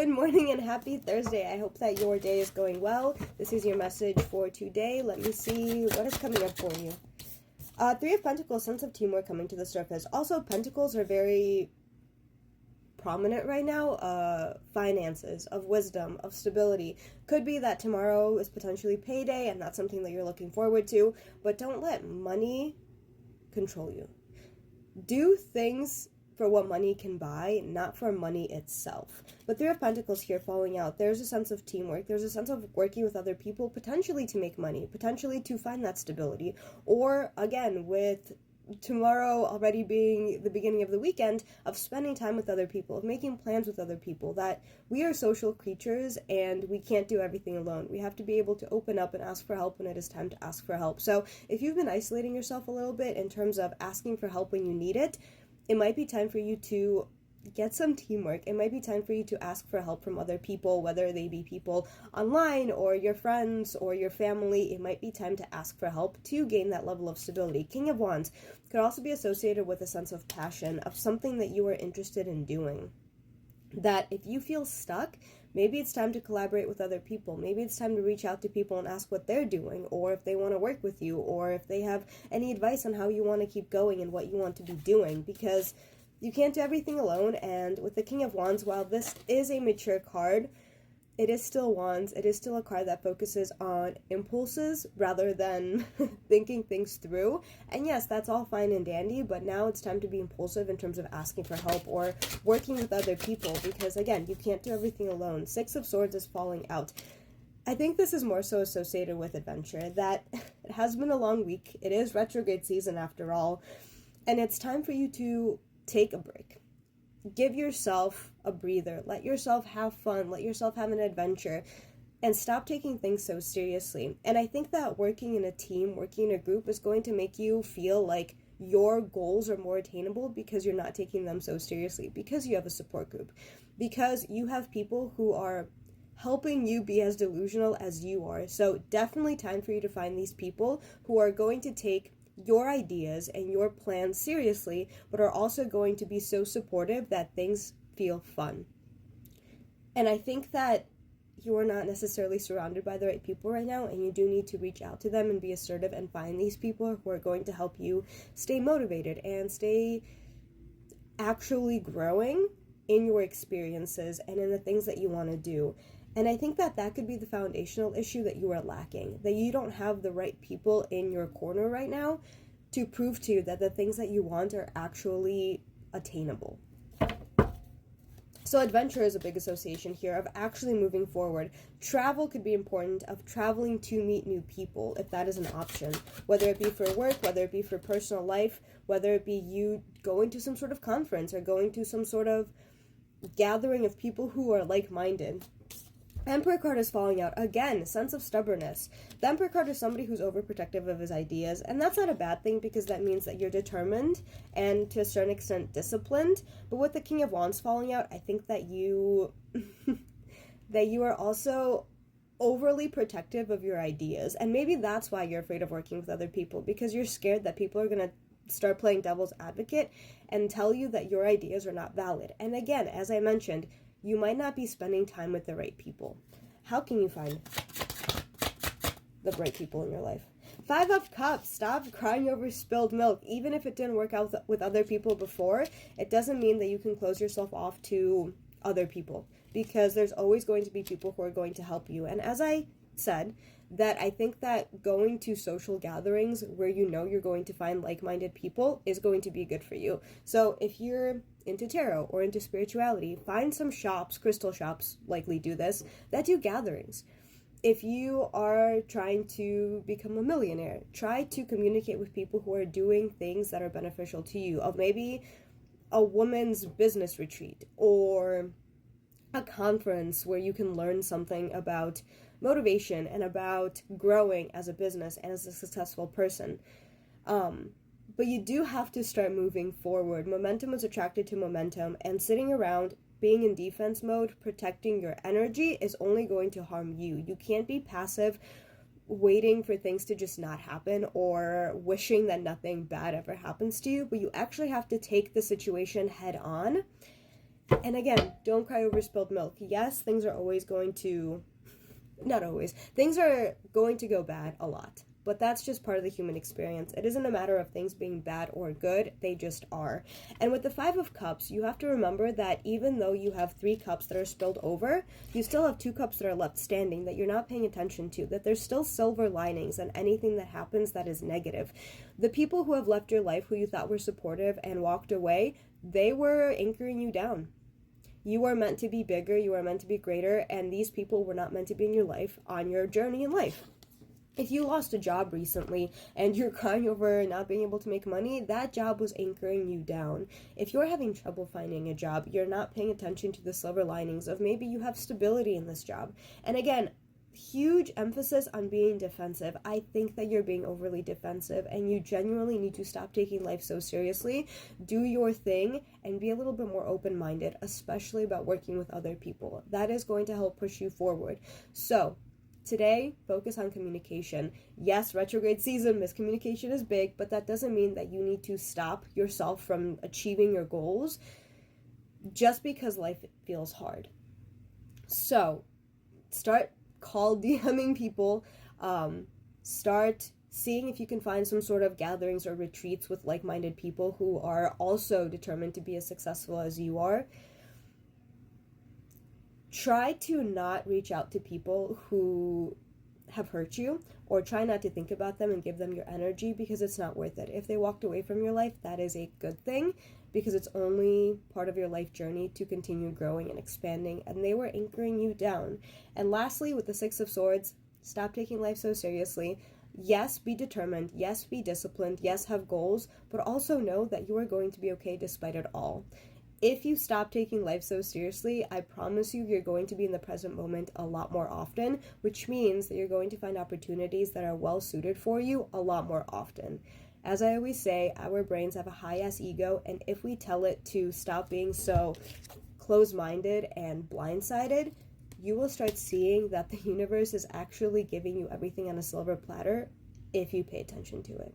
Good morning and happy Thursday. I hope that your day is going well. This is your message for today. Let me see what is coming up for you. Three of Pentacles, sense of teamwork coming to the surface. Also, Pentacles are very prominent right now. Finances, of wisdom, of stability. Could be that tomorrow is potentially payday and that's something that you're looking forward to, but don't let money control you. Do things for what money can buy, not for money itself. But Three of Pentacles here falling out, there's a sense of teamwork, there's a sense of working with other people, potentially to make money, potentially to find that stability, or again, with tomorrow already being the beginning of the weekend, of spending time with other people, of making plans with other people, that we are social creatures and we can't do everything alone. We have to be able to open up and ask for help when it is time to ask for help. So if you've been isolating yourself a little bit in terms of asking for help when you need it, it might be time for you to get some teamwork. It might be time for you to ask for help from other people, whether they be people online or your friends or your family. It might be time to ask for help to gain that level of stability. King of Wands could also be associated with a sense of passion, of something that you are interested in doing. That if you feel stuck, maybe it's time to collaborate with other people. Maybe it's time to reach out to people and ask what they're doing, or if they want to work with you, or if they have any advice on how you want to keep going and what you want to be doing, because you can't do everything alone. And with the King of Wands, while this is a mature card, it is still Wands. It is still a card that focuses on impulses rather than thinking things through. And yes, that's all fine and dandy, but now it's time to be impulsive in terms of asking for help or working with other people, because again, you can't do everything alone. Six of Swords is falling out. I think this is more so associated with adventure, that it has been a long week. It is retrograde season after all, and it's time for you to take a break. Give yourself a breather. Let yourself have fun. Let yourself have an adventure. And stop taking things so seriously. And I think that working in a team, working in a group is going to make you feel like your goals are more attainable because you're not taking them so seriously. Because you have a support group. Because you have people who are helping you be as delusional as you are. So definitely time for you to find these people who are going to take your ideas and your plans seriously, but are also going to be so supportive that things feel fun. And I think that you are not necessarily surrounded by the right people right now, and you do need to reach out to them and be assertive and find these people who are going to help you stay motivated and stay actually growing in your experiences and in the things that you want to do. And I think that that could be the foundational issue that you are lacking, that you don't have the right people in your corner right now to prove to you that the things that you want are actually attainable. So adventure is a big association here of actually moving forward. Travel could be important, of traveling to meet new people, if that is an option, whether it be for work, whether it be for personal life, whether it be you going to some sort of conference or going to some sort of gathering of people who are like-minded. Emperor card is falling out. Again, sense of stubbornness. The Emperor card is somebody who's overprotective of his ideas, and that's not a bad thing because that means that you're determined and to a certain extent disciplined. But with the King of Wands falling out, I think that you that you are also overly protective of your ideas, and maybe that's why you're afraid of working with other people, because you're scared that people are going to start playing devil's advocate and tell you that your ideas are not valid. And again, as I mentioned, you might not be spending time with the right people. How can you find the right people in your life? Five of Cups. Stop crying over spilled milk. Even if it didn't work out with other people before, it doesn't mean that you can close yourself off to other people, because there's always going to be people who are going to help you. And as I said, that I think that going to social gatherings where you know you're going to find like-minded people is going to be good for you. So if you're into tarot or into spirituality, find some shops, crystal shops likely do this, that do gatherings. If you are trying to become a millionaire, try to communicate with people who are doing things that are beneficial to you, of maybe a woman's business retreat or a conference where you can learn something about motivation and about growing as a business and as a successful person. But you do have to start moving forward. Momentum is attracted to momentum, and sitting around being in defense mode, protecting your energy, is only going to harm you. You can't be passive, waiting for things to just not happen or wishing that nothing bad ever happens to you, but you actually have to take the situation head on And again, don't cry over spilled milk. Yes, things are always going to, not always, things are going to go bad a lot. But that's just part of the human experience. It isn't a matter of things being bad or good, they just are. And with the Five of Cups, you have to remember that even though you have 3 cups that are spilled over, you still have 2 cups that are left standing that you're not paying attention to, that there's still silver linings in anything that happens that is negative. The people who have left your life who you thought were supportive and walked away, they were anchoring you down. You are meant to be bigger, you are meant to be greater, and these people were not meant to be in your life on your journey in life. If you lost a job recently and you're crying over not being able to make money, that job was anchoring you down. If you're having trouble finding a job, you're not paying attention to the silver linings of maybe you have stability in this job. And again, huge emphasis on being defensive. I think that you're being overly defensive and you genuinely need to stop taking life so seriously. Do your thing and be a little bit more open-minded, especially about working with other people. That is going to help push you forward. So, today, focus on communication. Yes, retrograde season, miscommunication is big, but that doesn't mean that you need to stop yourself from achieving your goals just because life feels hard. So, start call DMing people, start seeing if you can find some sort of gatherings or retreats with like-minded people who are also determined to be as successful as you are. Try to not reach out to people who have hurt you, or try not to think about them and give them your energy because it's not worth it. If they walked away from your life, that is a good thing because it's only part of your life journey to continue growing and expanding, and they were anchoring you down. And lastly, with the Six of Swords, stop taking life so seriously. Yes, be determined. Yes, be disciplined. Yes, have goals, but also know that you are going to be okay despite it all. If you stop taking life so seriously, I promise you, you're going to be in the present moment a lot more often, which means that you're going to find opportunities that are well suited for you a lot more often. As I always say, our brains have a high-ass ego, and if we tell it to stop being so closed-minded and blindsided, you will start seeing that the universe is actually giving you everything on a silver platter if you pay attention to it.